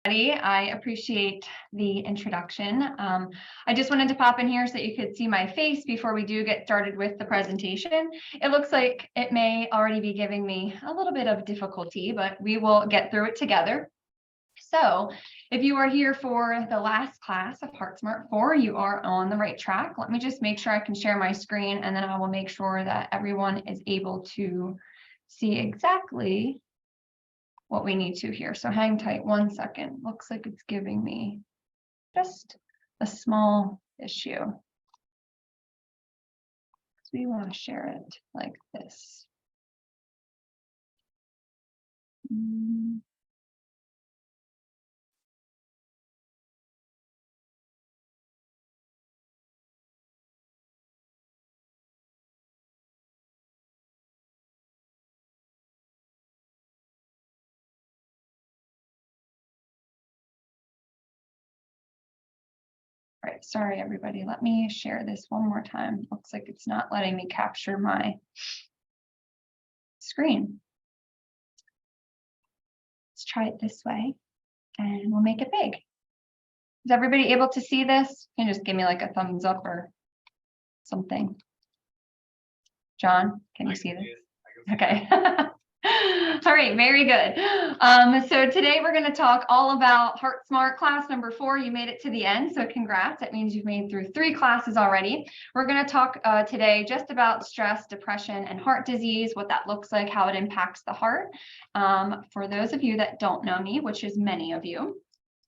I appreciate the introduction. I just wanted to pop in here so that you could see my face before we do get started with the presentation. It looks like it may already be giving me a little bit of difficulty, but we will get through it together. So if you are here for the last class of HeartSmart 4, you are on the right track. Let me just make sure I can share my screen, and then I will make sure that everyone is able to see exactly what we need to here. So hang tight 1 second. Looks like it's giving me just a small issue. So we want to share it like this. All right, sorry everybody. Let me share this one more time. Looks like it's not letting me capture my screen. Let's try it this way and we'll make it big. Is everybody able to see this? You can just give me like a thumbs up or something. John, can you see this? Okay. All right, very good. So today we're going to talk all about HeartSmart class number 4. You made it to the end, so congrats. That means you've made through 3 classes already. We're going to talk today just about stress, depression, and heart disease, what that looks like, how it impacts the heart. For those of you that don't know me, which is many of you,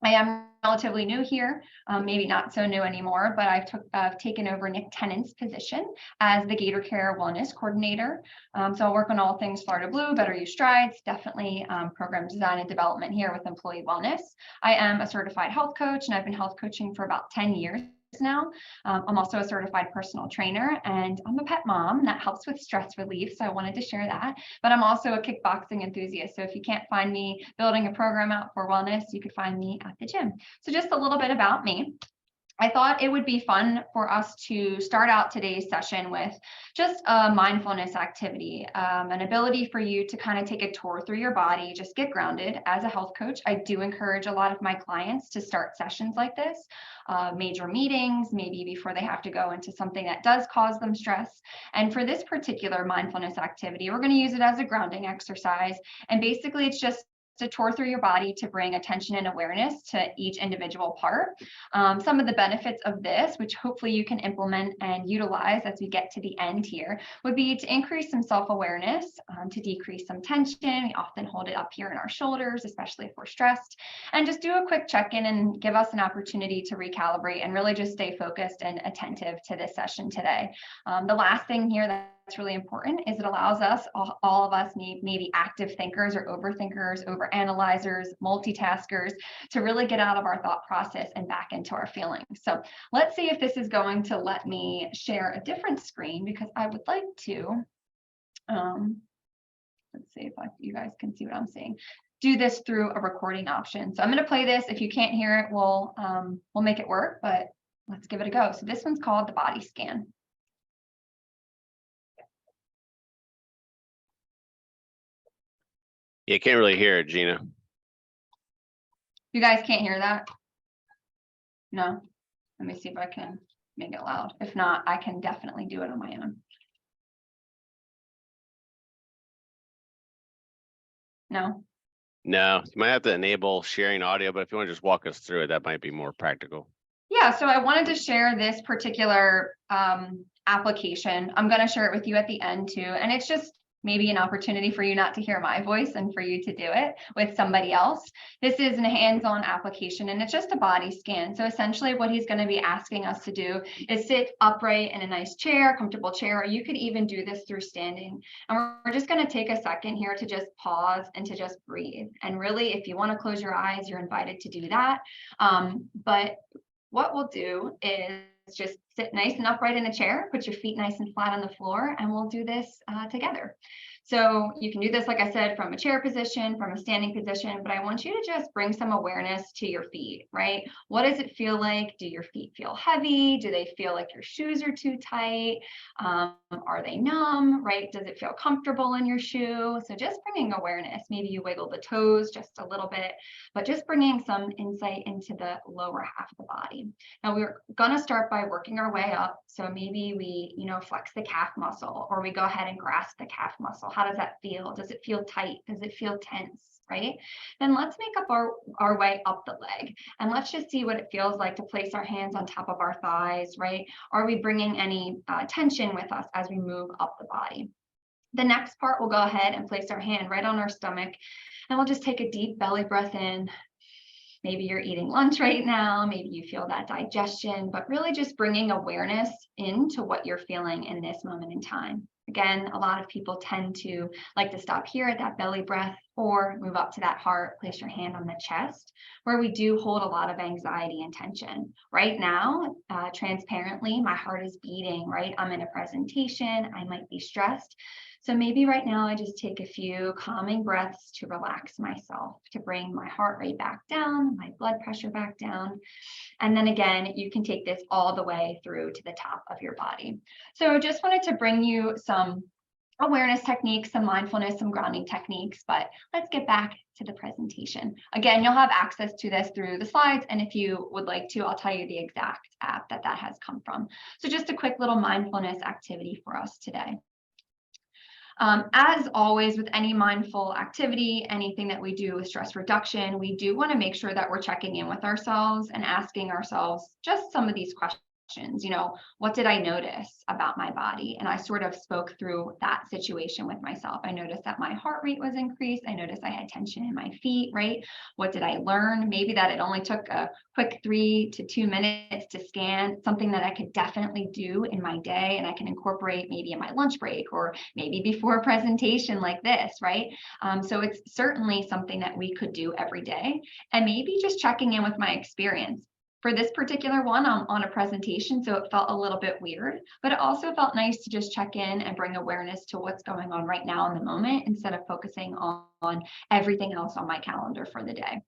I am relatively new here, maybe not so new anymore, but I've taken over Nick Tennant's position as the Gator Care Wellness Coordinator. So I'll work on all things Florida Blue, Better You Strides, definitely program design and development here with employee wellness. I am a certified health coach, and I've been health coaching for about 10 years now. I'm also a certified personal trainer, and I'm a pet mom that helps with stress relief. So I wanted to share that, but I'm also a kickboxing enthusiast. So if you can't find me building a program out for wellness, you could find me at the gym. So just a little bit about me. I thought it would be fun for us to start out today's session with just a mindfulness activity, an ability for you to kind of take a tour through your body, just get grounded. As a health coach, I do encourage a lot of my clients to start sessions like this, major meetings, maybe before they have to go into something that does cause them stress. And for this particular mindfulness activity, we're going to use it as a grounding exercise. And basically, it's just to tour through your body to bring attention and awareness to each individual part. Some of the benefits of this, which hopefully you can implement and utilize as we get to the end here, would be to increase some self-awareness, to decrease some tension. We often hold it up here in our shoulders, especially if we're stressed, and just do a quick check-in and give us an opportunity to recalibrate and really just stay focused and attentive to this session today. The last thing here that's really important is it allows us, all of us, maybe active thinkers or overthinkers, overanalyzers, multitaskers, to really get out of our thought process and back into our feelings. So let's see if this is going to let me share a different screen, because I would like to, let's see if you guys can see what I'm saying, do this through a recording option. So I'm going to play this. If you can't hear it, we'll make it work, but let's give it a go. So this one's called the body scan. You can't really hear it, Gina. You guys can't hear that? No? Let me see if I can make it loud. If not, I can definitely do it on my own. No? No, you might have to enable sharing audio, but if you want to just walk us through it, that might be more practical. Yeah, so I wanted to share this particular application. I'm going to share it with you at the end too. And it's just maybe an opportunity for you not to hear my voice and for you to do it with somebody else. This is a hands-on application, and it's just a body scan. So essentially what he's going to be asking us to do is sit upright in a nice chair, comfortable chair, or you could even do this through standing. And we're just going to take a second here to just pause and to just breathe. And really, if you want to close your eyes, you're invited to do that. But what we'll do is just sit nice and upright in a chair, put your feet nice and flat on the floor, and we'll do this together. So you can do this, like I said, from a chair position, from a standing position, but I want you to just bring some awareness to your feet, right? What does it feel like? Do your feet feel heavy? Do they feel like your shoes are too tight? Are they numb, right? Does it feel comfortable in your shoe? So just bringing awareness. Maybe you wiggle the toes just a little bit, but just bringing some insight into the lower half of the body. Now we're going to start by working our way up. So maybe we, flex the calf muscle, or we go ahead and grasp the calf muscle. How does that feel? Does it feel tight? Does it feel tense? Right? Then let's make up our way up the leg, and let's just see what it feels like to place our hands on top of our thighs, right? Are we bringing any tension with us as we move up the body? The next part, we'll go ahead and place our hand right on our stomach, and we'll just take a deep belly breath in. Maybe you're eating lunch right now, maybe you feel that digestion, but really just bringing awareness into what you're feeling in this moment in time. Again, a lot of people tend to like to stop here at that belly breath or move up to that heart, place your hand on the chest, where we do hold a lot of anxiety and tension. Right now, transparently, my heart is beating, right? I'm in a presentation, I might be stressed. So maybe right now I just take a few calming breaths to relax myself, to bring my heart rate back down, my blood pressure back down. And then again, you can take this all the way through to the top of your body. So just wanted to bring you some awareness techniques, some mindfulness, some grounding techniques, but let's get back to the presentation. Again, you'll have access to this through the slides, and if you would like to, I'll tell you the exact app that has come from. So just a quick little mindfulness activity for us today. As always, with any mindful activity, anything that we do with stress reduction, we do want to make sure that we're checking in with ourselves and asking ourselves just some of these questions. What did I notice about my body? And I sort of spoke through that situation with myself. I noticed that my heart rate was increased. I noticed I had tension in my feet, right? What did I learn? Maybe that it only took a quick 3 to 2 minutes to scan, something that I could definitely do in my day, and I can incorporate maybe in my lunch break or maybe before a presentation like this, right? So it's certainly something that we could do every day, and maybe just checking in with my experience. For this particular one, I'm on a presentation, so it felt a little bit weird, but it also felt nice to just check in and bring awareness to what's going on right now in the moment instead of focusing on everything else on my calendar for the day.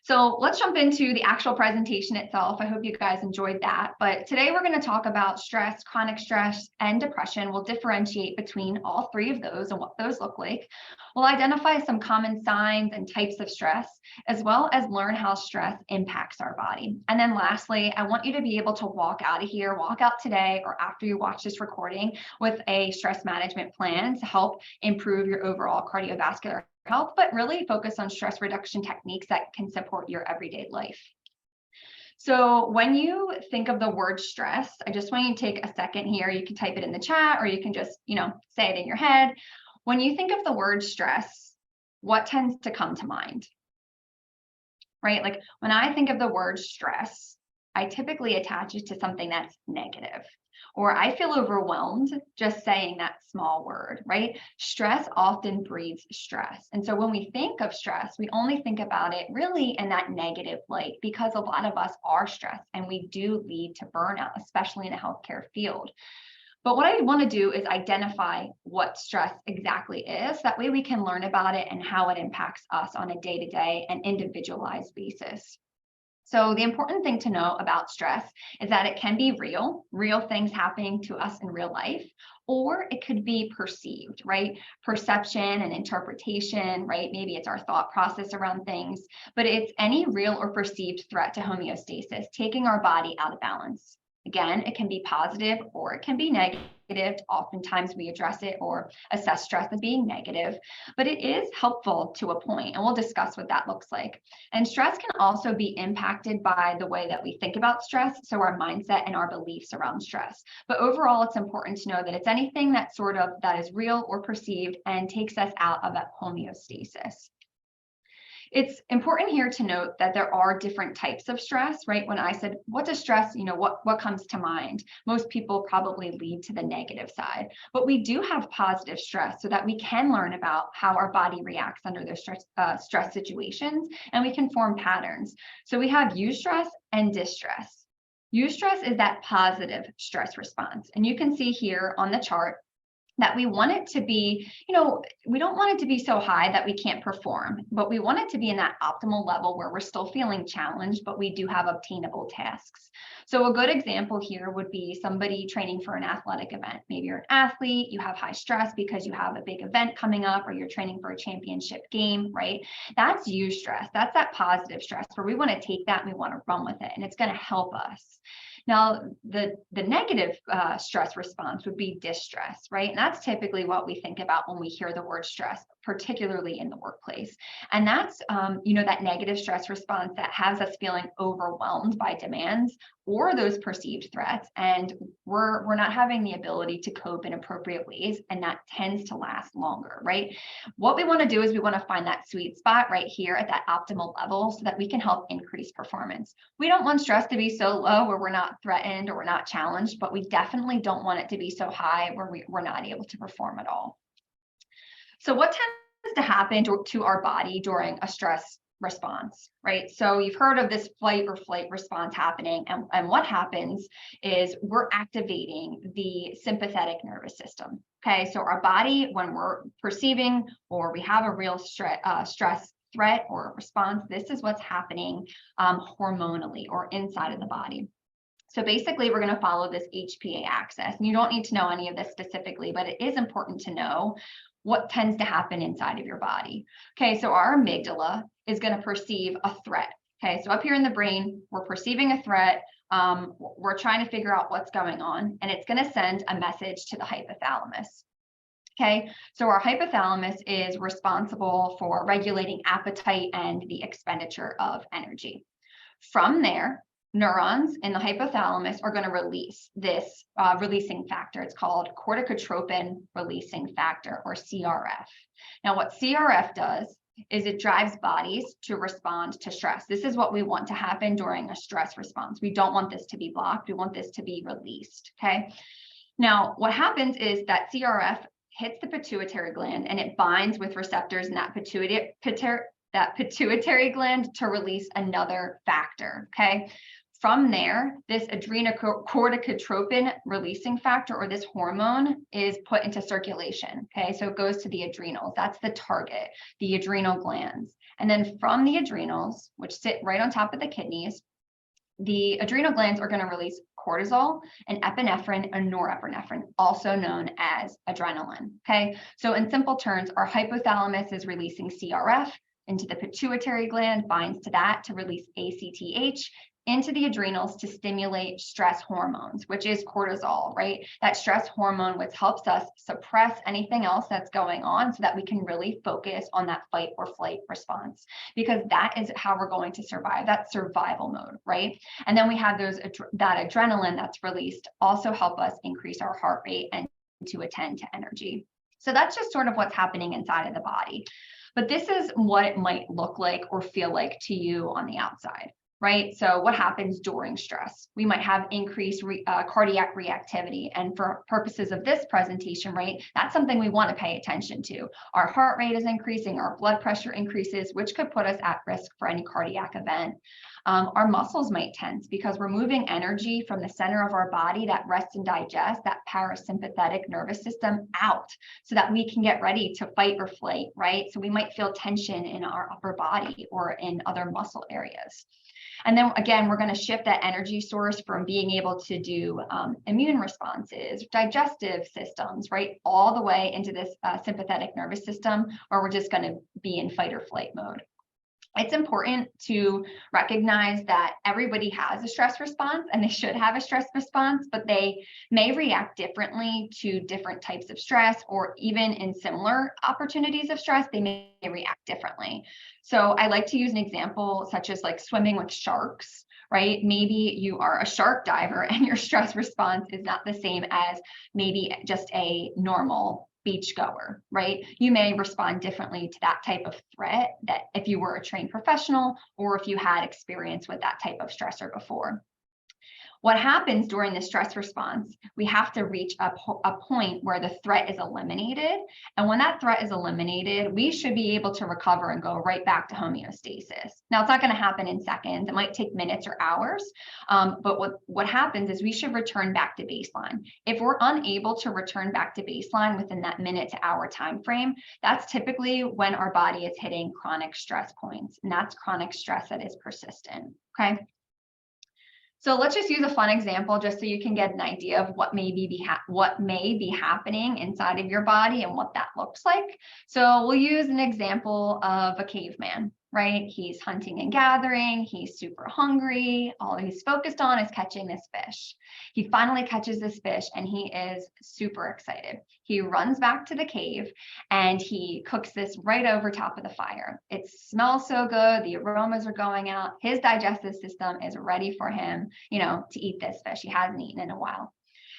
So let's jump into the actual presentation itself. I hope you guys enjoyed that. But today we're going to talk about stress, chronic stress, and depression. We'll differentiate between all three of those and what those look like. We'll identify some common signs and types of stress, as well as learn how stress impacts our body. And then lastly, I want you to be able to walk out of here, walk out today or after you watch this recording with a stress management plan to help improve your overall cardiovascular health, but really focus on stress reduction techniques that can support your everyday life. So when you think of the word stress, I just want you to take a second here. You can type it in the chat, or you can just, say it in your head. When you think of the word stress, what tends to come to mind? Right? Like when I think of the word stress, I typically attach it to something that's negative, or I feel overwhelmed just saying that small word, right? Stress often breeds stress. And so when we think of stress, we only think about it really in that negative light, because a lot of us are stressed and we do lead to burnout, especially in the healthcare field. But what I want to do is identify what stress exactly is. That way we can learn about it and how it impacts us on a day-to-day and individualized basis. So the important thing to know about stress is that it can be real things happening to us in real life, or it could be perceived, right? Perception and interpretation, right? Maybe it's our thought process around things, but it's any real or perceived threat to homeostasis, taking our body out of balance. Again, it can be positive or it can be negative. Oftentimes we address it or assess stress as being negative, but it is helpful to a point, and we'll discuss what that looks like. And stress can also be impacted by the way that we think about stress, so our mindset and our beliefs around stress. But overall, it's important to know that it's anything that is real or perceived and takes us out of that homeostasis. It's important here to note that there are different types of stress, right? When I said, what does stress, what comes to mind? Most people probably lead to the negative side, but we do have positive stress so that we can learn about how our body reacts under those stress situations, and we can form patterns. So we have eustress and distress. Eustress is that positive stress response. And you can see here on the chart that we want it to be, we don't want it to be so high that we can't perform, but we want it to be in that optimal level where we're still feeling challenged, but we do have obtainable tasks. So a good example here would be somebody training for an athletic event. Maybe you're an athlete, you have high stress because you have a big event coming up, or you're training for a championship game, right? That's eustress. That's that positive stress where we want to take that and we want to run with it, and it's going to help us. Now, the negative stress response would be distress, right? And that's typically what we think about when we hear the word stress, particularly in the workplace. And that's, that negative stress response that has us feeling overwhelmed by demands or those perceived threats. And we're not having the ability to cope in appropriate ways. And that tends to last longer, right? What we want to do is we want to find that sweet spot right here at that optimal level so that we can help increase performance. We don't want stress to be so low where we're not threatened or we're not challenged, but we definitely don't want it to be so high where we're not able to perform at all. So what tends to happen to our body during a stress response, right? So you've heard of this flight or flight response happening. And what happens is we're activating the sympathetic nervous system. Okay, so our body, when we're perceiving or we have a real stress threat or response, this is what's happening hormonally or inside of the body. So basically, we're going to follow this HPA axis. And you don't need to know any of this specifically, but it is important to know what tends to happen inside of your body. Okay, so our amygdala is going to perceive a threat. Okay, so up here in the brain, we're perceiving a threat. We're trying to figure out what's going on, and it's going to send a message to the hypothalamus. Okay, so our hypothalamus is responsible for regulating appetite and the expenditure of energy. From there, neurons in the hypothalamus are going to release this releasing factor. It's called corticotropin releasing factor, or CRF. Now, what CRF does is it drives bodies to respond to stress. This is what we want to happen during a stress response. We don't want this to be blocked. We want this to be released, okay? Now, what happens is that CRF hits the pituitary gland and it binds with receptors in that pituitary gland to release another factor, okay? From there, this adrenocorticotropin releasing factor, or this hormone, is put into circulation. Okay, so it goes to the adrenals. That's the target, the adrenal glands. And then from the adrenals, which sit right on top of the kidneys, the adrenal glands are going to release cortisol and epinephrine and norepinephrine, also known as adrenaline. Okay, so in simple terms, our hypothalamus is releasing CRF into the pituitary gland, binds to that to release ACTH into the adrenals to stimulate stress hormones, which is cortisol, right? That stress hormone, which helps us suppress anything else that's going on so that we can really focus on that fight or flight response, because that is how we're going to survive. That's survival mode, right? And then we have that adrenaline that's released also help us increase our heart rate and to attend to energy. So that's just sort of what's happening inside of the body. But this is what it might look like or feel like to you on the outside. Right? So what happens during stress? We might have increased cardiac reactivity. And for purposes of this presentation, right, that's something we want to pay attention to. Our heart rate is increasing, our blood pressure increases, which could put us at risk for any cardiac event. Our muscles might tense because we're moving energy from the center of our body, that rest and digest, that parasympathetic nervous system, out so that we can get ready to fight or flight, right? So we might feel tension in our upper body or in other muscle areas. And then again, we're going to shift that energy source from being able to do immune responses, digestive systems, right, all the way into this sympathetic nervous system, where we're just going to be in fight or flight mode. It's important to recognize that everybody has a stress response, and they should have a stress response, but they may react differently to different types of stress, or even in similar opportunities of stress, they may react differently. So I like to use an example such as like swimming with sharks, right? Maybe you are a shark diver and your stress response is not the same as maybe just a normal beach goer, right? You may respond differently to that type of threat that if you were a trained professional or if you had experience with that type of stressor before. What happens during the stress response, we have to reach a point where the threat is eliminated. And when that threat is eliminated, we should be able to recover and go right back to homeostasis. Now, it's not going to happen in seconds. It might take minutes or hours. But what happens is we should return back to baseline. If we're unable to return back to baseline within that minute to hour time frame, that's typically when our body is hitting chronic stress points. And that's chronic stress that is persistent. Okay. So let's just use a fun example just so you can get an idea of what may be happening inside of your body and what that looks like. So we'll use an example of a caveman, right? He's hunting and gathering. He's super hungry. All he's focused on is catching this fish. He finally catches this fish and he is super excited. He runs back to the cave and he cooks this right over top of the fire. It smells so good. The aromas are going out. His digestive system is ready for him, to eat this fish. He hasn't eaten in a while.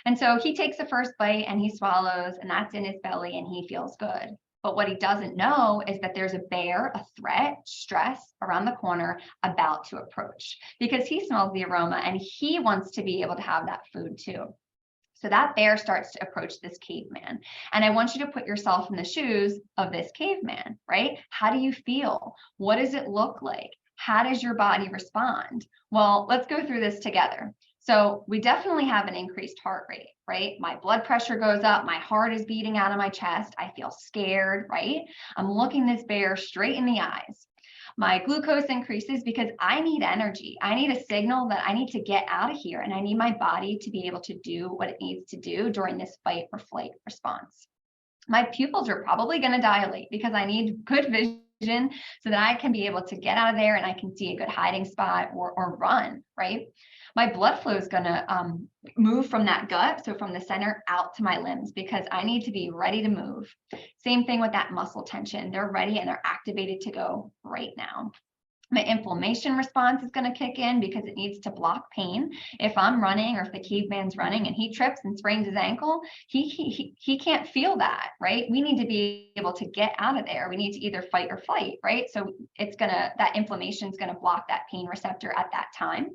And so he takes the first bite and he swallows, and that's in his belly and he feels good. But what he doesn't know is that there's a bear, a threat, stress around the corner about to approach, because he smells the aroma and he wants to be able to have that food too. So that bear starts to approach this caveman. And I want you to put yourself in the shoes of this caveman, right? How do you feel? What does it look like? How does your body respond? Well, let's go through this together. So we definitely have an increased heart rate, right? My blood pressure goes up. My heart is beating out of my chest. I feel scared, right? I'm looking this bear straight in the eyes. My glucose increases because I need energy. I need a signal that I need to get out of here, and I need my body to be able to do what it needs to do during this fight or flight response. My pupils are probably going to dilate because I need good vision so that I can be able to get out of there and I can see a good hiding spot or run, right? My blood flow is going to move from that gut, so from the center out to my limbs, because I need to be ready to move. Same thing with that muscle tension. They're ready and they're activated to go right now. My inflammation response is going to kick in because it needs to block pain. If I'm running, or if the caveman's running and he trips and sprains his ankle, he can't feel that, right? We need to be able to get out of there. We need to either fight or flight, right? So that inflammation is going to block that pain receptor at that time.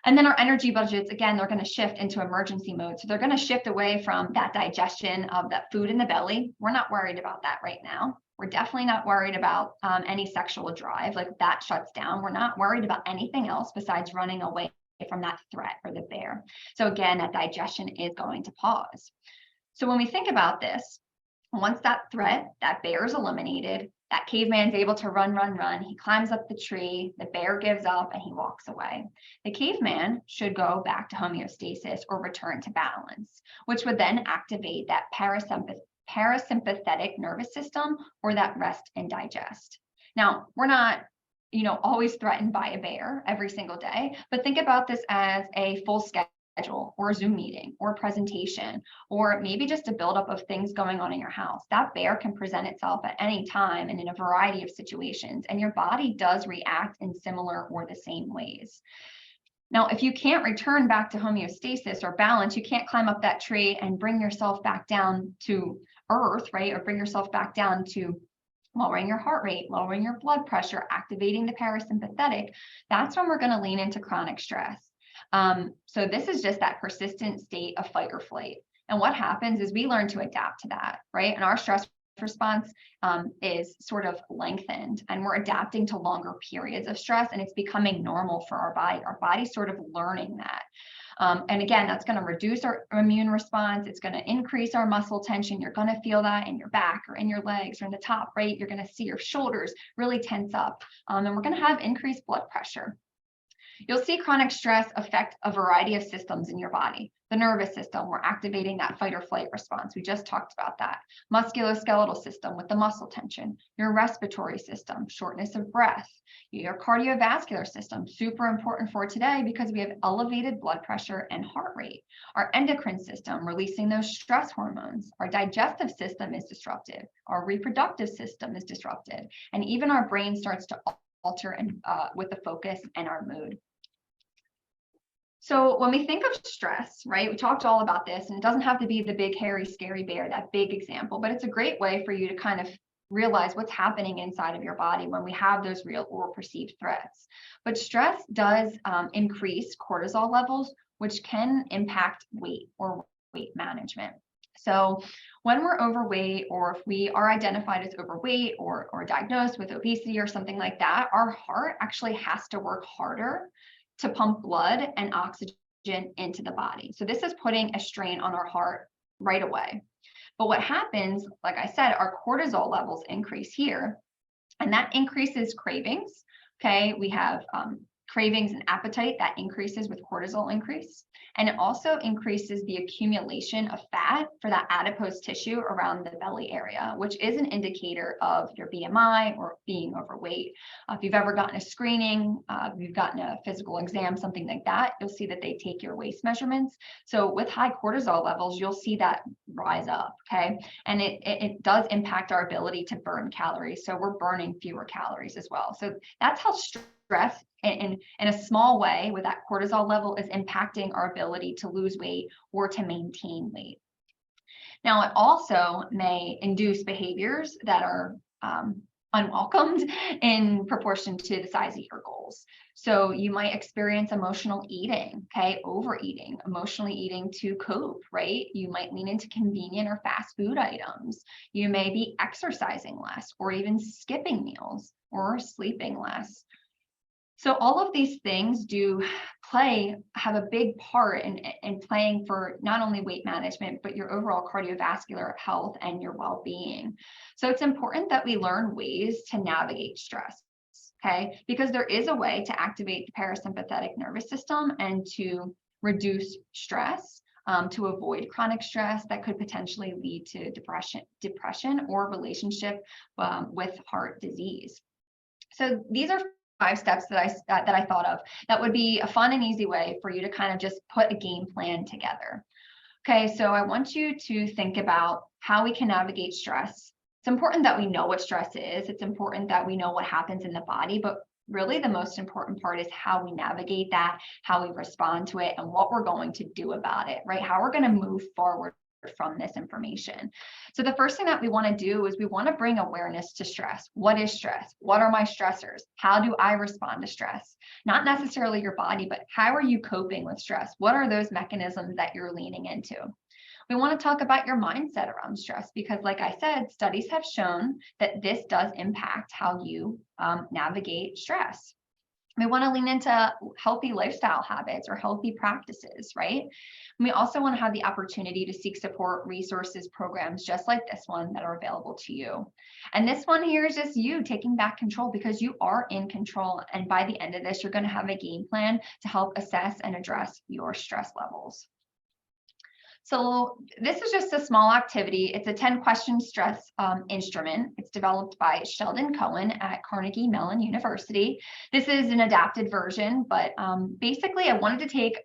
And then our energy budgets, again, they're going to shift into emergency mode. So they're going to shift away from that digestion of that food in the belly. We're not worried about that right now. We're definitely not worried about any sexual drive, like that shuts down. We're not worried about anything else besides running away from that threat or the bear. So again, that digestion is going to pause. So when we think about this, once that threat, that bear is eliminated, that caveman's able to run. He climbs up the tree, the bear gives up and he walks away. The caveman should go back to homeostasis or return to balance, which would then activate that parasympathetic nervous system, or that rest and digest. Now, we're not, always threatened by a bear every single day, but think about this as a full schedule or a Zoom meeting or a presentation, or maybe just a buildup of things going on in your house. That bear can present itself at any time and in a variety of situations, and your body does react in similar or the same ways. Now, if you can't return back to homeostasis or balance, you can't climb up that tree and bring yourself back down to earth, right? Or bring yourself back down to lowering your heart rate, lowering your blood pressure, activating the parasympathetic. That's when we're going to lean into chronic stress. So this is just that persistent state of fight or flight. And what happens is we learn to adapt to that, right? And our stress response is sort of lengthened, and we're adapting to longer periods of stress, and it's becoming normal for our body. Our body's sort of learning that. And again, that's going to reduce our immune response. It's going to increase our muscle tension. You're going to feel that in your back or in your legs or in the top, right? You're going to see your shoulders really tense up, and we're going to have increased blood pressure. You'll see chronic stress affect a variety of systems in your body. The nervous system, we're activating that fight or flight response. We just talked about that. Musculoskeletal system with the muscle tension. Your respiratory system, shortness of breath. Your cardiovascular system, super important for today because we have elevated blood pressure and heart rate. Our endocrine system, releasing those stress hormones. Our digestive system is disrupted. Our reproductive system is disrupted. And even our brain starts to alter and with the focus and our mood. So when we think of stress, right, we talked all about this, and it doesn't have to be the big, hairy, scary bear, that big example, but it's a great way for you to kind of realize what's happening inside of your body when we have those real or perceived threats. But stress does increase cortisol levels, which can impact weight or weight management. So when we're overweight, or if we are identified as overweight or diagnosed with obesity or something like that, our heart actually has to work harder to pump blood and oxygen into the body. So this is putting a strain on our heart right away. But what happens, like I said, our cortisol levels increase here, and that increases cravings. Okay, we have cravings and appetite that increases with cortisol increase. And it also increases the accumulation of fat for that adipose tissue around the belly area, which is an indicator of your BMI or being overweight. If you've ever gotten a screening, if you've gotten a physical exam, something like that, you'll see that they take your waist measurements. So with high cortisol levels, you'll see that rise up, okay? And it does impact our ability to burn calories. So we're burning fewer calories as well. So that's how stress in a small way with that cortisol level is impacting our ability to lose weight or to maintain weight. Now, it also may induce behaviors that are unwelcomed in proportion to the size of your goals. So you might experience emotional eating, okay, overeating, emotionally eating to cope, right? You might lean into convenient or fast food items. You may be exercising less, or even skipping meals, or sleeping less. So all of these things have a big part in playing for not only weight management, but your overall cardiovascular health and your well-being. So it's important that we learn ways to navigate stress, okay? Because there is a way to activate the parasympathetic nervous system and to reduce stress, to avoid chronic stress that could potentially lead to depression or relationship with heart disease. So these are 5 steps that I thought of that would be a fun and easy way for you to kind of just put a game plan together. Okay, so I want you to think about how we can navigate stress. It's important that we know what stress is. It's important that we know what happens in the body, but really the most important part is how we navigate that, how we respond to it, and what we're going to do about it, right? How we're going to move forward from this information. So the first thing that we want to do is we want to bring awareness to stress. What is stress? What are my stressors? How do I respond to stress? Not necessarily your body, but how are you coping with stress? What are those mechanisms that you're leaning into? We want to talk about your mindset around stress because, like I said, studies have shown that this does impact how you navigate stress. We want to lean into healthy lifestyle habits or healthy practices, right? And we also want to have the opportunity to seek support, resources, programs just like this one that are available to you. And this one here is just you taking back control because you are in control. And by the end of this, you're going to have a game plan to help assess and address your stress levels. So this is just a small activity. It's a 10-question stress instrument. It's developed by Sheldon Cohen at Carnegie Mellon University. This is an adapted version, but basically I wanted to take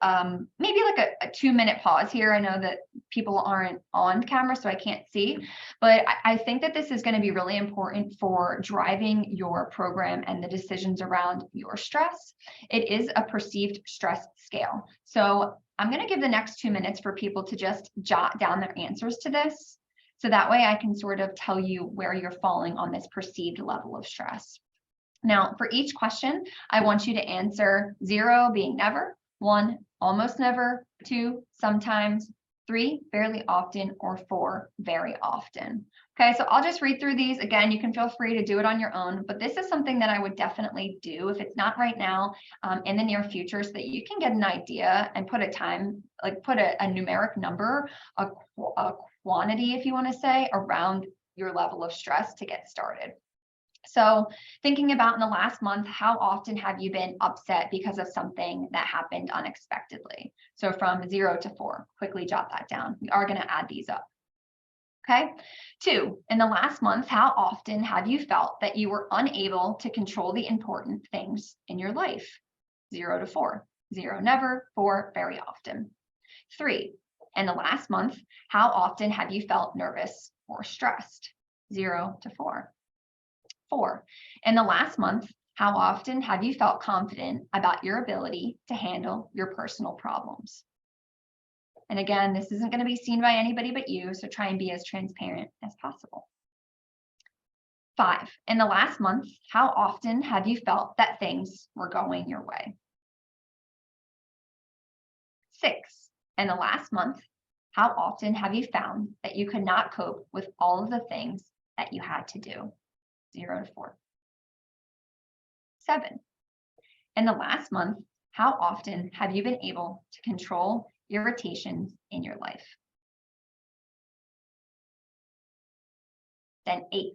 maybe like a 2-minute pause here. I know that people aren't on camera, so I can't see, but I think that this is going to be really important for driving your program and the decisions around your stress. It is a perceived stress scale. So I'm going to give the next 2 minutes for people to just jot down their answers to this. So that way I can sort of tell you where you're falling on this perceived level of stress. Now, for each question, I want you to answer 0 being never, 1, almost never, 2, sometimes, 3, fairly often, or 4, very often. Okay, so I'll just read through these. Again, you can feel free to do it on your own, but this is something that I would definitely do if it's not right now, in the near future, so that you can get an idea and put a time, like put a numeric number, a quantity, if you want to say, around your level of stress to get started. So thinking about in the last month, how often have you been upset because of something that happened unexpectedly? So from 0 to 4, quickly jot that down. We are going to add these up. Okay. 2, in the last month, how often have you felt that you were unable to control the important things in your life? 0 to 4, 0, never, 4, very often. 3, in the last month, how often have you felt nervous or stressed? 0 to 4. 4, in the last month, how often have you felt confident about your ability to handle your personal problems? And again, this isn't going to be seen by anybody but you, so try and be as transparent as possible. 5, in the last month, how often have you felt that things were going your way? 6, in the last month, how often have you found that you could not cope with all of the things that you had to do? 0 to 4. 7, in the last month, how often have you been able to control irritations in your life? Then 8,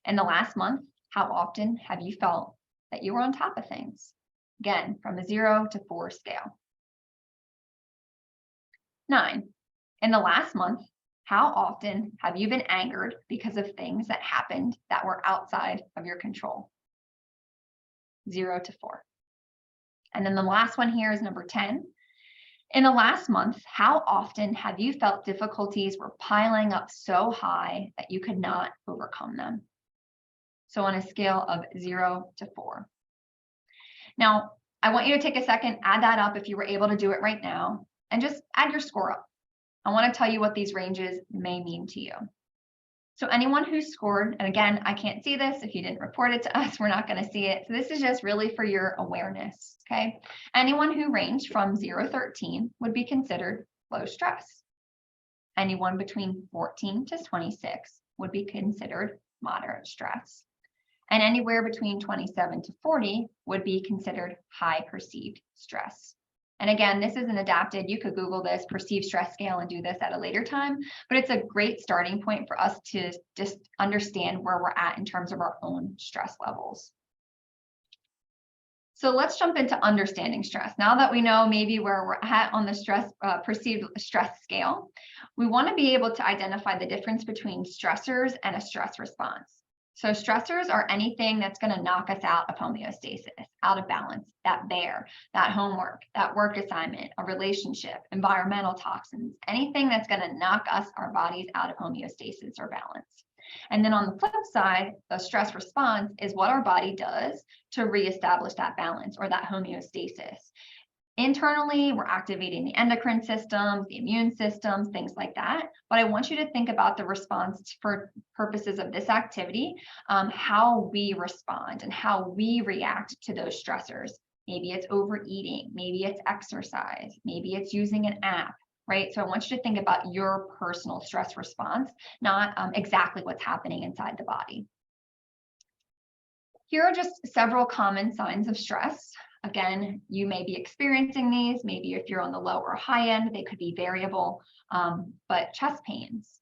in the last month, how often have you felt that you were on top of things? Again, from a 0 to 4 scale. 9, in the last month, how often have you been angered because of things that happened that were outside of your control? 0 to 4. And then the last one here is number 10. In the last month, how often have you felt difficulties were piling up so high that you could not overcome them? So on a scale of 0 to 4. Now, I want you to take a second, add that up if you were able to do it right now, and just add your score up. I want to tell you what these ranges may mean to you. So anyone who scored, and again, I can't see this. If you didn't report it to us, we're not going to see it. So this is just really for your awareness, okay? Anyone who ranged from 0 to 13 would be considered low stress. Anyone between 14 to 26 would be considered moderate stress. And anywhere between 27 to 40 would be considered high perceived stress. And again, this isn't adapted. You could Google this perceived stress scale and do this at a later time, but it's a great starting point for us to just understand where we're at in terms of our own stress levels. So let's jump into understanding stress. Now that we know maybe where we're at on the stress perceived stress scale, we want to be able to identify the difference between stressors and a stress response. So stressors are anything that's going to knock us out of homeostasis, out of balance, that bear, that homework, that work assignment, a relationship, environmental toxins, anything that's going to knock us, our bodies, out of homeostasis or balance. And then on the flip side, the stress response is what our body does to reestablish that balance or that homeostasis. Internally, we're activating the endocrine systems, the immune systems, things like that. But I want you to think about the response for purposes of this activity, how we respond and how we react to those stressors. Maybe it's overeating, maybe it's exercise, maybe it's using an app, right? So I want you to think about your personal stress response, not exactly what's happening inside the body. Here are just several common signs of stress. Again, you may be experiencing these. Maybe if you're on the low or high end, they could be variable, but chest pains,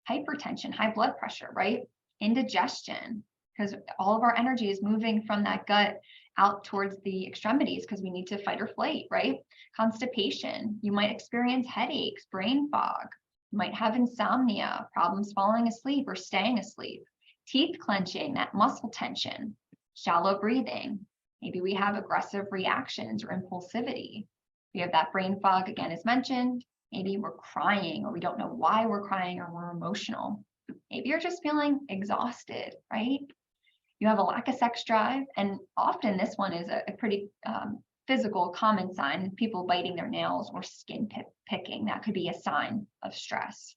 hypertension, high blood pressure, right? Indigestion, because all of our energy is moving from that gut out towards the extremities because we need to fight or flight, right? Constipation, you might experience headaches, brain fog, you might have insomnia, problems falling asleep or staying asleep, teeth clenching, that muscle tension, shallow breathing. Maybe we have aggressive reactions or impulsivity. We have that brain fog, again, as mentioned. Maybe we're crying or we don't know why we're crying or we're emotional. Maybe you're just feeling exhausted, right? You have a lack of sex drive. And often this one is a pretty physical common sign, people biting their nails or skin picking. That could be a sign of stress.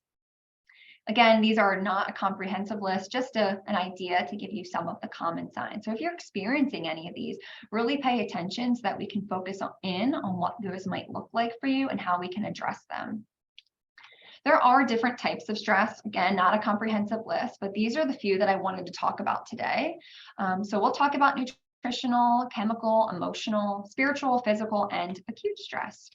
Again, these are not a comprehensive list, just an idea to give you some of the common signs. So if you're experiencing any of these, really pay attention so that we can focus on what those might look like for you and how we can address them. There are different types of stress. Again, not a comprehensive list, but these are the few that I wanted to talk about today. So we'll talk about nutritional, chemical, emotional, spiritual, physical, and acute stress.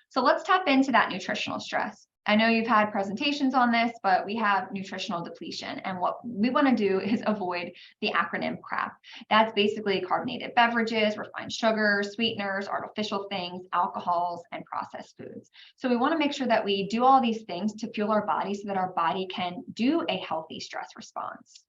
So let's tap into that nutritional stress. I know you've had presentations on this, but we have nutritional depletion. And what we want to do is avoid the acronym CRAP. That's basically carbonated beverages, refined sugars, sweeteners, artificial things, alcohols, and processed foods. So we want to make sure that we do all these things to fuel our body so that our body can do a healthy stress response.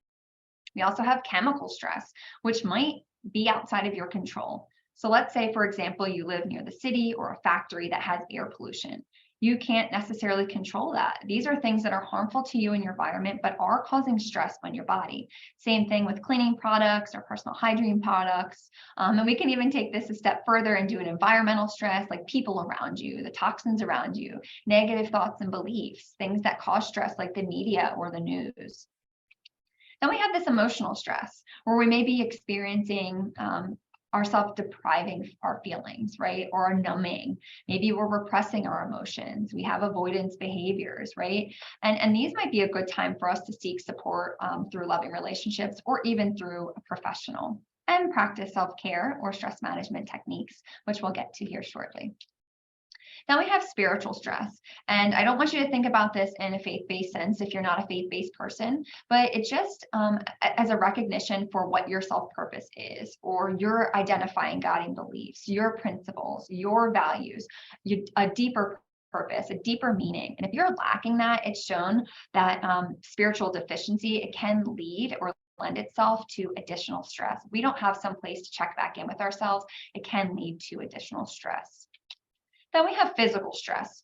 We also have chemical stress, which might be outside of your control. So let's say, for example, you live near the city or a factory that has air pollution. You can't necessarily control that. These are things that are harmful to you and your environment, but are causing stress on your body. Same thing with cleaning products or personal hygiene products. And we can even take this a step further and do an environmental stress, like people around you, the toxins around you, negative thoughts and beliefs, things that cause stress like the media or the news. Then we have this emotional stress where we may be experiencing are self-depriving our feelings, right? Or are numbing. Maybe we're repressing our emotions. We have avoidance behaviors, right? And these might be a good time for us to seek support through loving relationships or even through a professional, and practice self-care or stress management techniques, which we'll get to here shortly. Now we have spiritual stress. And I don't want you to think about this in a faith-based sense if you're not a faith-based person, but it's just as a recognition for what your self-purpose is, or your identifying guiding beliefs, your principles, your values, a deeper purpose, a deeper meaning. And if you're lacking that, it's shown that spiritual deficiency, it can lead or lend itself to additional stress. If we don't have some place to check back in with ourselves, it can lead to additional stress. Then we have physical stress.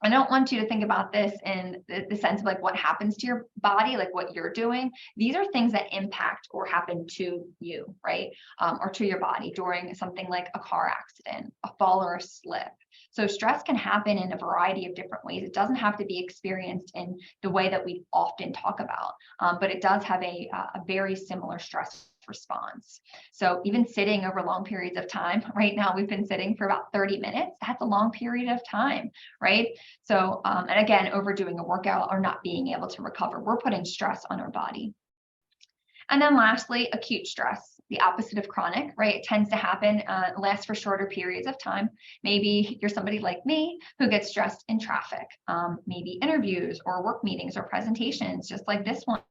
I don't want you to think about this in the sense of like what happens to your body, like what you're doing. These are things that impact or happen to you, right? Or to your body during something like a car accident, a fall or a slip. So stress can happen in a variety of different ways. It doesn't have to be experienced in the way that we often talk about, but it does have a very similar stress response. So even sitting over long periods of time, right now we've been sitting for about 30 minutes. That's a long period of time, right? So, and again, overdoing a workout or not being able to recover, we're putting stress on our body. And then lastly, acute stress, the opposite of chronic, right? It tends to happen, lasts for shorter periods of time. Maybe you're somebody like me who gets stressed in traffic, maybe interviews or work meetings or presentations, just like this one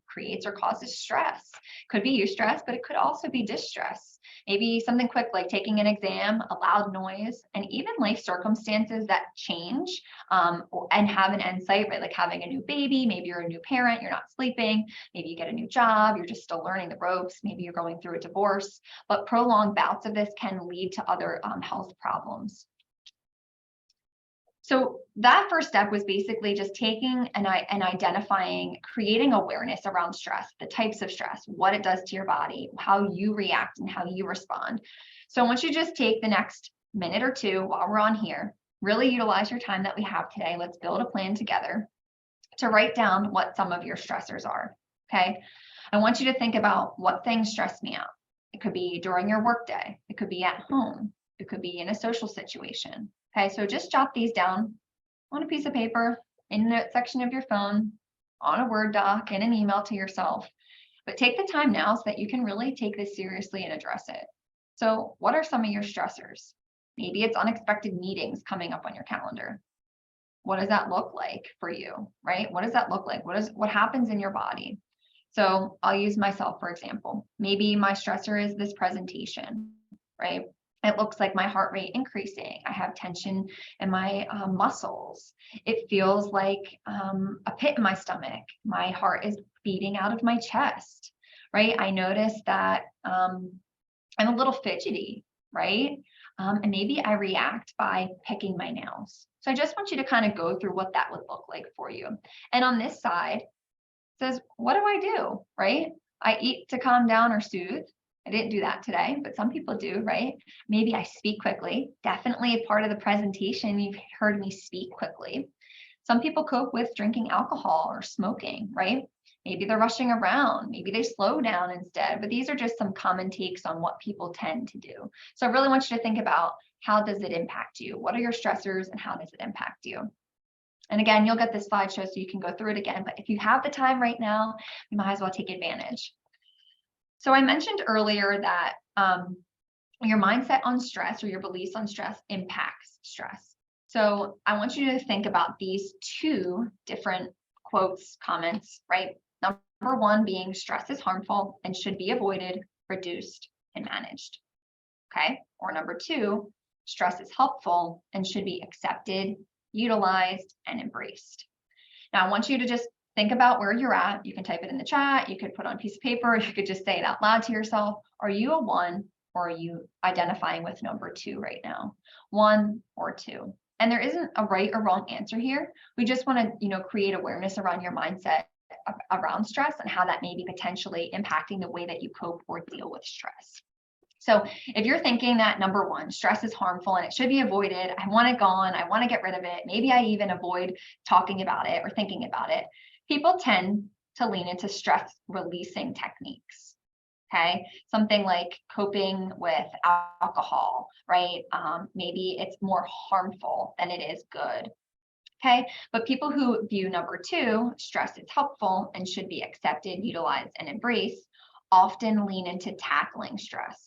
creates or causes stress. Could be eustress, but it could also be distress. Maybe something quick like taking an exam, a loud noise, and even life circumstances that change and have an end sight, right? Like having a new baby, maybe you're a new parent, you're not sleeping, maybe you get a new job, you're just still learning the ropes, maybe you're going through a divorce, but prolonged bouts of this can lead to other health problems. So that first step was basically just taking and identifying, creating awareness around stress, the types of stress, what it does to your body, how you react and how you respond. So I want you to just take the next minute or two while we're on here, really utilize your time that we have today. Let's build a plan together to write down what some of your stressors are, okay? I want you to think about what things stress me out. It could be during your workday. It could be at home. It could be in a social situation. Okay, so just jot these down on a piece of paper, in the note section of your phone, on a Word doc, in an email to yourself. But take the time now so that you can really take this seriously and address it. So what are some of your stressors? Maybe it's unexpected meetings coming up on your calendar. What does that look like for you, right? What does that look like? What happens in your body? So I'll use myself, for example. Maybe my stressor is this presentation, right? It looks like my heart rate increasing. I have tension in my muscles. It feels like a pit in my stomach. My heart is beating out of my chest, right? I notice that I'm a little fidgety, right? And maybe I react by picking my nails. So I just want you to kind of go through what that would look like for you. And on this side, it says, what do I do, right? I eat to calm down or soothe. I didn't do that today, but some people do, right? Maybe I speak quickly. Definitely a part of the presentation, you've heard me speak quickly. Some people cope with drinking alcohol or smoking, right? Maybe they're rushing around. Maybe they slow down instead, but these are just some common takes on what people tend to do. So I really want you to think about, how does it impact you? What are your stressors and how does it impact you? And again, you'll get this slideshow so you can go through it again, but if you have the time right now, you might as well take advantage. So I mentioned earlier that your mindset on stress or your beliefs on stress impacts stress. So I want you to think about these two different quotes, comments, right? Number one being stress is harmful and should be avoided, reduced, and managed. Okay. Or number two, stress is helpful and should be accepted, utilized, and embraced. Now I want you to just think about where you're at. You can type it in the chat. You could put on a piece of paper. You could just say it out loud to yourself. Are you a 1 or are you identifying with number 2 right now? 1 or 2. And there isn't a right or wrong answer here. We just want to, create awareness around your mindset around stress and how that may be potentially impacting the way that you cope or deal with stress. So if you're thinking that number 1, stress is harmful and it should be avoided, I want it gone, I want to get rid of it, maybe I even avoid talking about it or thinking about it, people tend to lean into stress releasing techniques. Okay, something like coping with alcohol, right? Maybe it's more harmful than it is good. Okay, but people who view number two, stress is helpful and should be accepted, utilized, and embraced, often lean into tackling stress.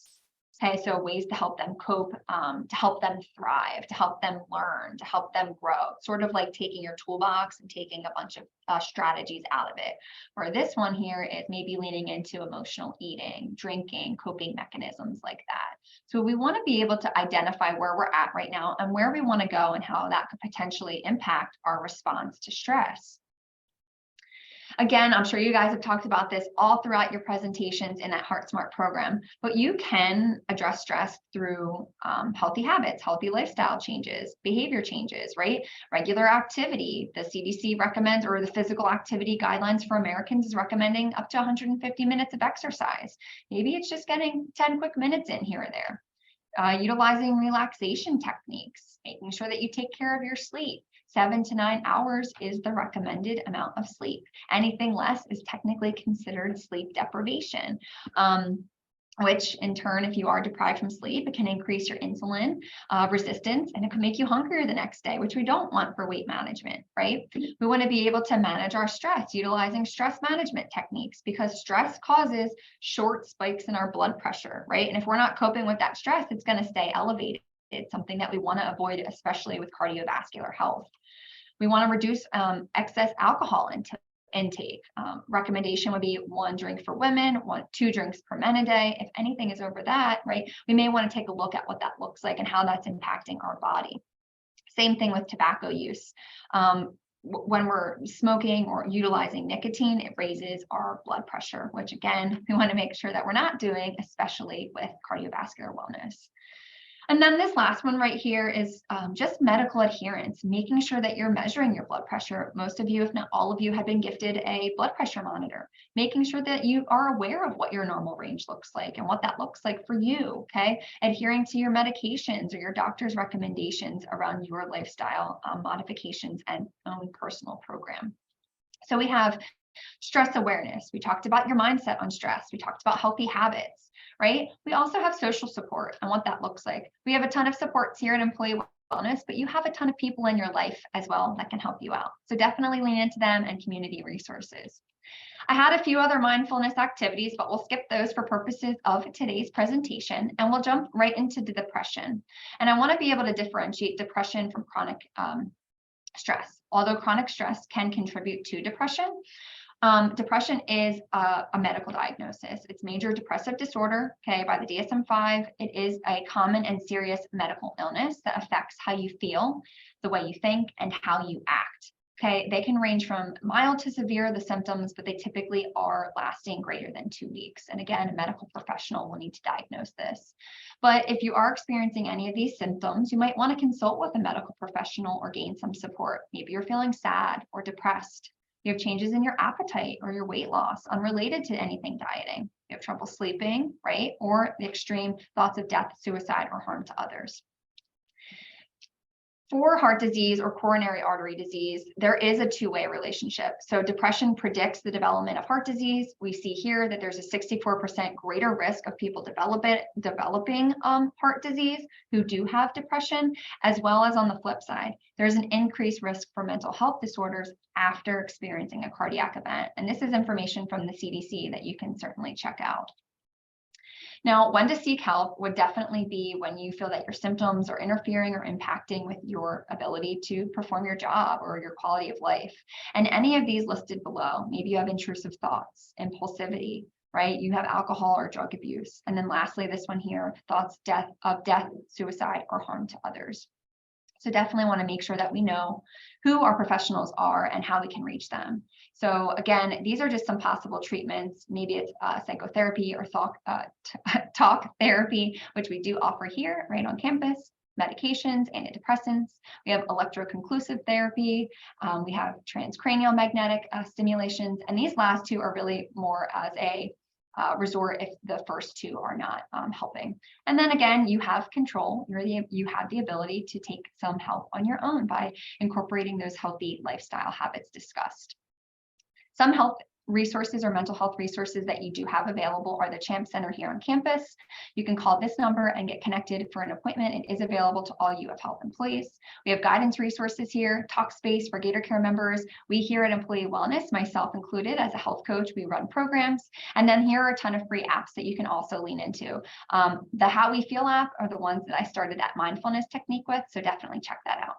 Okay, so ways to help them cope, to help them thrive, to help them learn, to help them grow, sort of like taking your toolbox and taking a bunch of strategies out of it. Where this one here is maybe leaning into emotional eating, drinking, coping mechanisms like that. So we want to be able to identify where we're at right now and where we want to go and how that could potentially impact our response to stress. Again, I'm sure you guys have talked about this all throughout your presentations in that Heart Smart program, but you can address stress through healthy habits, healthy lifestyle changes, behavior changes, right? Regular activity. The CDC recommends, or the physical activity guidelines for Americans is recommending up to 150 minutes of exercise. Maybe it's just getting 10 quick minutes in here or there. Utilizing relaxation techniques, making sure that you take care of your sleep. 7 to 9 hours is the recommended amount of sleep. Anything less is technically considered sleep deprivation, which in turn, if you are deprived from sleep, it can increase your insulin resistance, and it can make you hungrier the next day, which we don't want for weight management, right? We want to be able to manage our stress utilizing stress management techniques, because stress causes short spikes in our blood pressure, right? And if we're not coping with that stress, it's going to stay elevated. It's something that we want to avoid, especially with cardiovascular health. We want to reduce excess alcohol intake. Recommendation would be 1 drink for women, 2 drinks per men a day. If anything is over that, right, we may want to take a look at what that looks like and how that's impacting our body. Same thing with tobacco use. When we're smoking or utilizing nicotine, it raises our blood pressure, which again, we want to make sure that we're not doing, especially with cardiovascular wellness. And then this last one right here is just medical adherence, making sure that you're measuring your blood pressure. Most of you, if not all of you, have been gifted a blood pressure monitor, making sure that you are aware of what your normal range looks like and what that looks like for you, okay? Adhering to your medications or your doctor's recommendations around your lifestyle modifications and own personal program. So we have stress awareness. We talked about your mindset on stress. We talked about healthy habits, right? We also have social support and what that looks like. We have a ton of supports here at Employee Wellness, but you have a ton of people in your life as well that can help you out. So definitely lean into them and community resources. I had a few other mindfulness activities, but we'll skip those for purposes of today's presentation, and we'll jump right into the depression. And I want to be able to differentiate depression from chronic stress. Although chronic stress can contribute to depression, depression is a medical diagnosis. It's major depressive disorder, okay, by the DSM-5. It is a common and serious medical illness that affects how you feel, the way you think, and how you act. Okay, they can range from mild to severe, the symptoms, but they typically are lasting greater than 2 weeks. And again, a medical professional will need to diagnose this. But if you are experiencing any of these symptoms, you might want to consult with a medical professional or gain some support. Maybe you're feeling sad or depressed. You have changes in your appetite or your weight loss unrelated to anything dieting. You have trouble sleeping, right? Or the extreme thoughts of death, suicide, or harm to others. For heart disease or coronary artery disease, there is a two-way relationship. So depression predicts the development of heart disease. We see here that there's a 64% greater risk of people developing heart disease who do have depression, as well as on the flip side, there's an increased risk for mental health disorders after experiencing a cardiac event. And this is information from the CDC that you can certainly check out. Now, when to seek help would definitely be when you feel that your symptoms are interfering or impacting with your ability to perform your job or your quality of life. And any of these listed below, maybe you have intrusive thoughts, impulsivity, right? You have alcohol or drug abuse. And then lastly, this one here, thoughts of death, suicide, or harm to others. So definitely want to make sure that we know who our professionals are and how we can reach them. So again, these are just some possible treatments. Maybe it's psychotherapy or talk therapy, which we do offer here right on campus, medications, antidepressants. We have electroconclusive therapy. We have transcranial magnetic stimulations. And these last two are really more as a resort if the first two are not helping. And then again, you have control. You have the ability to take some help on your own by incorporating those healthy lifestyle habits discussed. Some help resources or mental health resources that you do have available are the CHAMP Center here on campus. You can call this number and get connected for an appointment. It is available to all UF Health employees. We have guidance resources here, Talkspace for Gator Care members. We here at Employee Wellness, myself included as a health coach, we run programs. And then here are a ton of free apps that you can also lean into. The How We Feel app are the ones that I started that mindfulness technique with, so definitely check that out.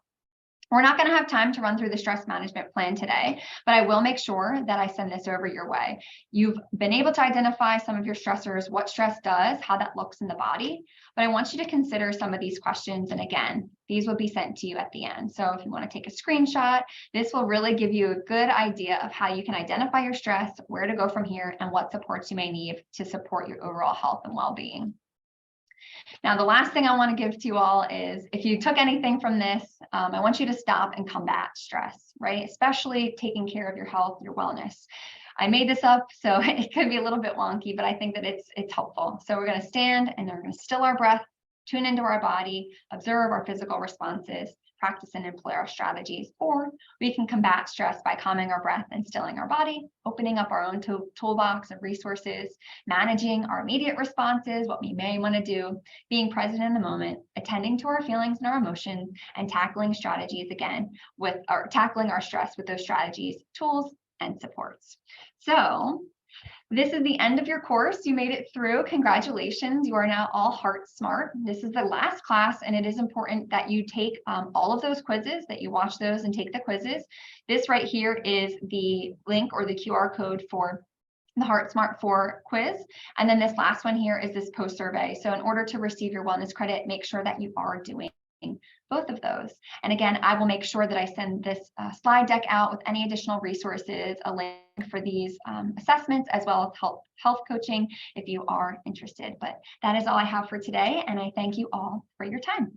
We're not going to have time to run through the stress management plan today, but I will make sure that I send this over your way. You've been able to identify some of your stressors, what stress does, how that looks in the body, but I want you to consider some of these questions. And again, these will be sent to you at the end. So if you want to take a screenshot, this will really give you a good idea of how you can identify your stress, where to go from here, and what supports you may need to support your overall health and well-being. Now, the last thing I want to give to you all is, if you took anything from this, I want you to stop and combat stress, right? Especially taking care of your health, your wellness. I made this up, so it could be a little bit wonky, but I think that it's helpful. So we're going to stand and we're going to still our breath, tune into our body, observe our physical responses, practice and employ our strategies, or we can combat stress by calming our breath and stilling our body, opening up our own toolbox of resources, managing our immediate responses, what we may want to do, being present in the moment, attending to our feelings and our emotions, and tackling strategies again tackling our stress with those strategies, tools, and supports. So this is the end of your course. You made it through. Congratulations. You are now all Heart Smart. This is the last class, and it is important that you take all of those quizzes, that you watch those and take the quizzes. This right here is the link or the QR code for the Heart Smart 4 quiz. And then this last one here is this post survey. So in order to receive your wellness credit, make sure that you are doing both of those. And again, I will make sure that I send this slide deck out with any additional resources, a link for these assessments, as well as health coaching if you are interested. But that is all I have for today, and I thank you all for your time.